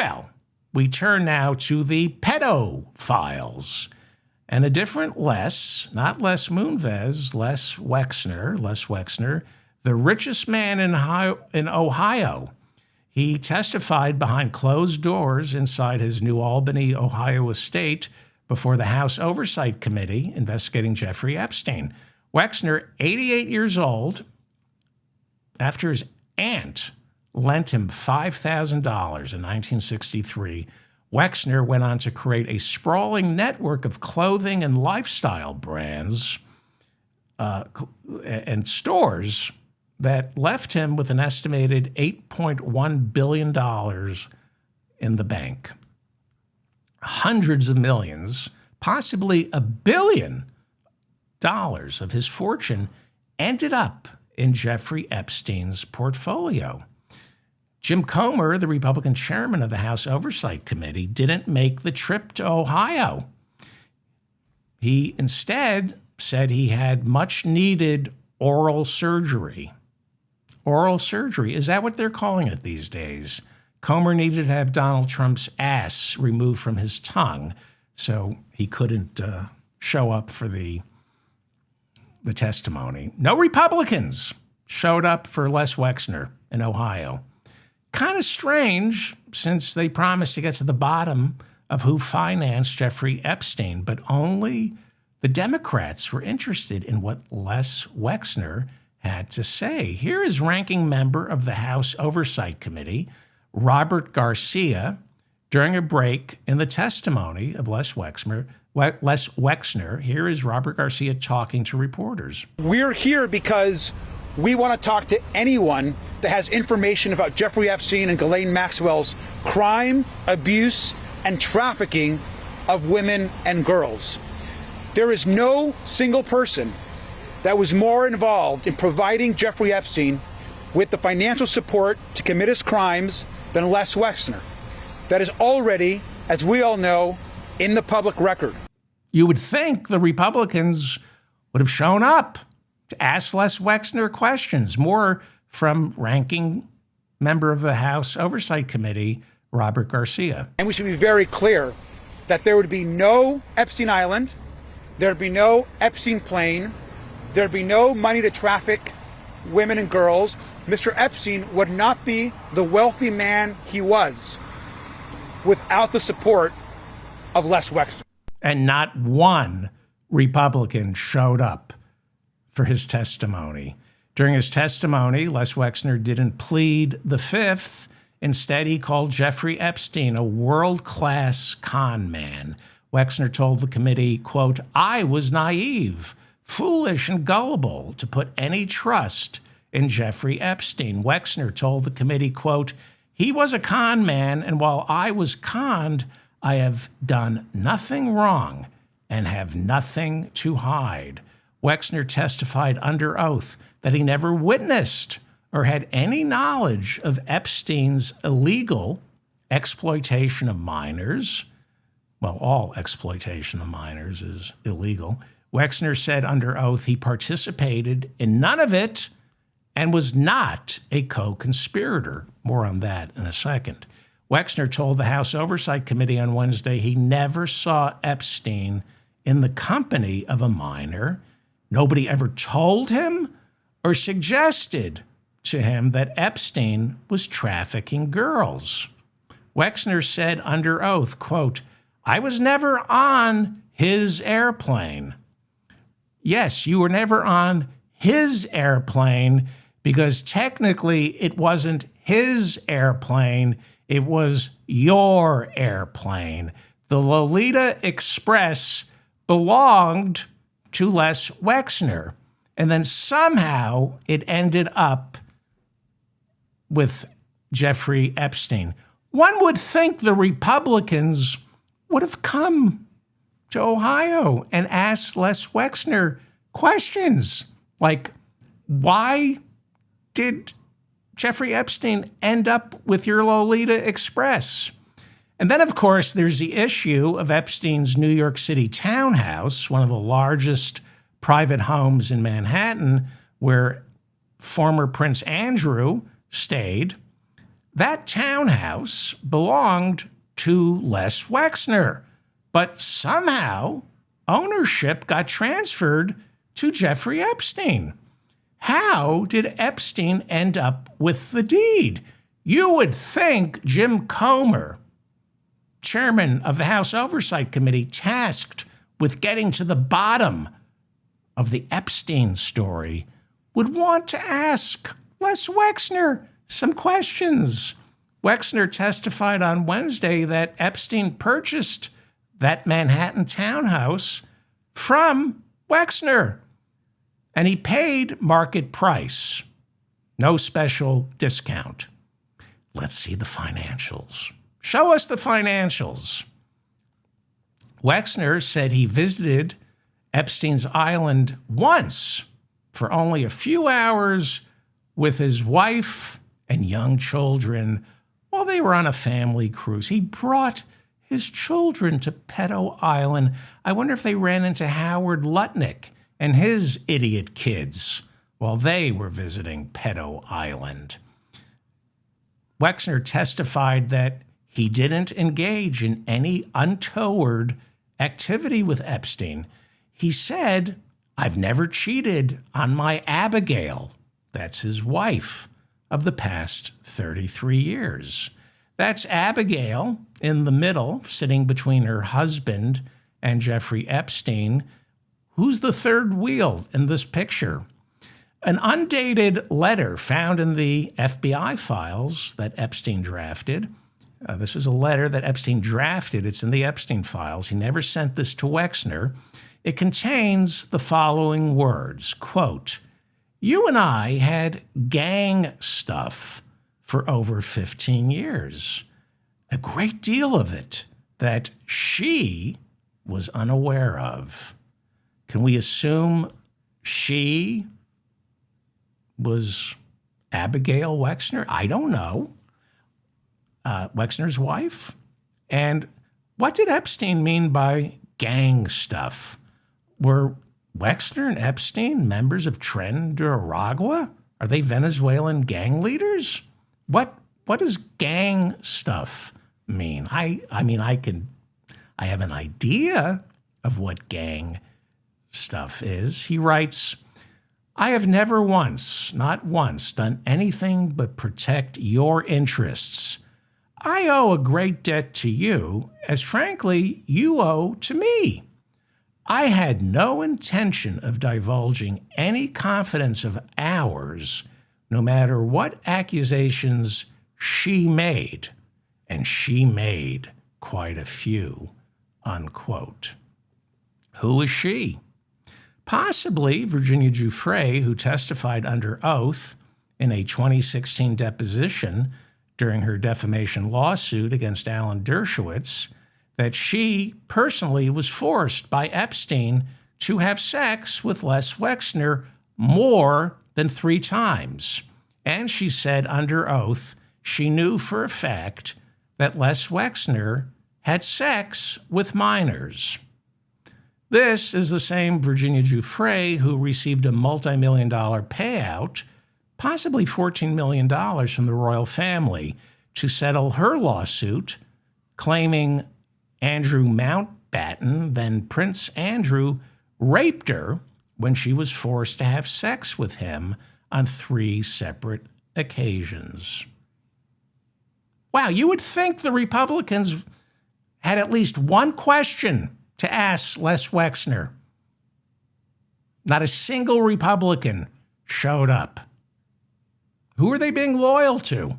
Well, we turn now to the pedophiles. And a different not Les Moonves, Les Wexner, the richest man in Ohio. He testified behind closed doors inside his New Albany, Ohio estate before the House Oversight Committee investigating Jeffrey Epstein. Wexner, 88 years old, after his aunt lent him $5,000 in 1963, Wexner went on to create a sprawling network of clothing and lifestyle brands and stores that left him with an estimated $8.1 billion in the bank. Hundreds of millions, possibly $1 billion of his fortune ended up in Jeffrey Epstein's portfolio. Jim Comer, the Republican chairman of the House Oversight Committee, didn't make the trip to Ohio. He instead said he had much needed oral surgery. Oral surgery, is that what they're calling it these days? Comer needed to have Donald Trump's ass removed from his tongue, so he couldn't show up for the testimony. No Republicans showed up for Les Wexner in Ohio. Kind of strange, since they promised to get to the bottom of who financed Jeffrey Epstein, but only the Democrats were interested in what Les Wexner had to say. Here is ranking member of the House Oversight Committee, Robert Garcia, during a break in the testimony of Les Wexner. Here is Robert Garcia talking to reporters. We're here because we want to talk to anyone that has information about Jeffrey Epstein and Ghislaine Maxwell's crime, abuse, and trafficking of women and girls. There is no single person that was more involved in providing Jeffrey Epstein with the financial support to commit his crimes than Les Wexner. That is already, as we all know, in the public record. You would think the Republicans would have shown up to ask Les Wexner questions. More from ranking member of the House Oversight Committee, Robert Garcia. And we should be very clear that there would be no Epstein Island, there'd be no Epstein plane, there'd be no money to traffic women and girls. Mr. Epstein would not be the wealthy man he was without the support of Les Wexner. And not one Republican showed up for his testimony. During his testimony, Les Wexner didn't plead the fifth. Instead, he called Jeffrey Epstein a world-class con man. Wexner told the committee, quote, "I was naive, foolish, and gullible to put any trust in Jeffrey Epstein." Wexner told the committee, quote, "He was a con man, and while I was conned, I have done nothing wrong and have nothing to hide." Wexner testified under oath that he never witnessed or had any knowledge of Epstein's illegal exploitation of minors. Well, all exploitation of minors is illegal. Wexner said under oath he participated in none of it and was not a co-conspirator. More on that in a second. Wexner told the House Oversight Committee on Wednesday he never saw Epstein in the company of a minor. Nobody ever told him or suggested to him that Epstein was trafficking girls. Wexner said under oath, quote, "I was never on his airplane." Yes, you were never on his airplane because technically it wasn't his airplane, it was your airplane. The Lolita Express belonged to Les Wexner, and then somehow it ended up with Jeffrey Epstein. One would think the Republicans would have come to Ohio and asked Les Wexner questions like, why did Jeffrey Epstein end up with your Lolita Express? And then, of course, there's the issue of Epstein's New York City townhouse, one of the largest private homes in Manhattan, where former Prince Andrew stayed. That townhouse belonged to Les Wexner, but somehow ownership got transferred to Jeffrey Epstein. How did Epstein end up with the deed? You would think Jim Comer, chairman of the House Oversight Committee, tasked with getting to the bottom of the Epstein story, would want to ask Les Wexner some questions. Wexner testified on Wednesday that Epstein purchased that Manhattan townhouse from Wexner, and he paid market price, no special discount. Let's see the financials. Show us the financials. Wexner said he visited Epstein's Island once for only a few hours with his wife and young children while they were on a family cruise. He brought his children to Pedo Island. I wonder if they ran into Howard Lutnick and his idiot kids while they were visiting Pedo Island. Wexner testified that he didn't engage in any untoward activity with Epstein. He said, "I've never cheated on my Abigail," that's his wife, of the past 33 years. That's Abigail in the middle, sitting between her husband and Jeffrey Epstein. Who's the third wheel in this picture? An undated letter found in the FBI files that Epstein drafted. This is a letter that Epstein drafted. It's in the Epstein files. He never sent this to Wexner. It contains the following words, quote, "You and I had gang stuff for over 15 years, a great deal of it that she was unaware of." Can we assume she was Abigail Wexner? I don't know. Wexner's wife? And what did Epstein mean by gang stuff? Were Wexner and Epstein members of Tren de Aragua? Are they Venezuelan gang leaders? What does gang stuff mean? I have an idea of what gang stuff is. He writes, "I have never once, not once, done anything but protect your interests. I owe a great debt to you, as frankly you owe to me. I had no intention of divulging any confidence of ours, no matter what accusations she made, and she made quite a few," unquote. Who is she? Possibly Virginia Giuffre, who testified under oath in a 2016 deposition during her defamation lawsuit against Alan Dershowitz, that she personally was forced by Epstein to have sex with Les Wexner more than 3 times. And she said under oath she knew for a fact that Les Wexner had sex with minors. This is the same Virginia Giuffre who received a multi-million-dollar payout, possibly $14 million from the royal family, to settle her lawsuit, claiming Andrew Mountbatten, then Prince Andrew, raped her when she was forced to have sex with him on 3 separate occasions. Wow, you would think the Republicans had at least one question to ask Les Wexner. Not a single Republican showed up. Who are they being loyal to?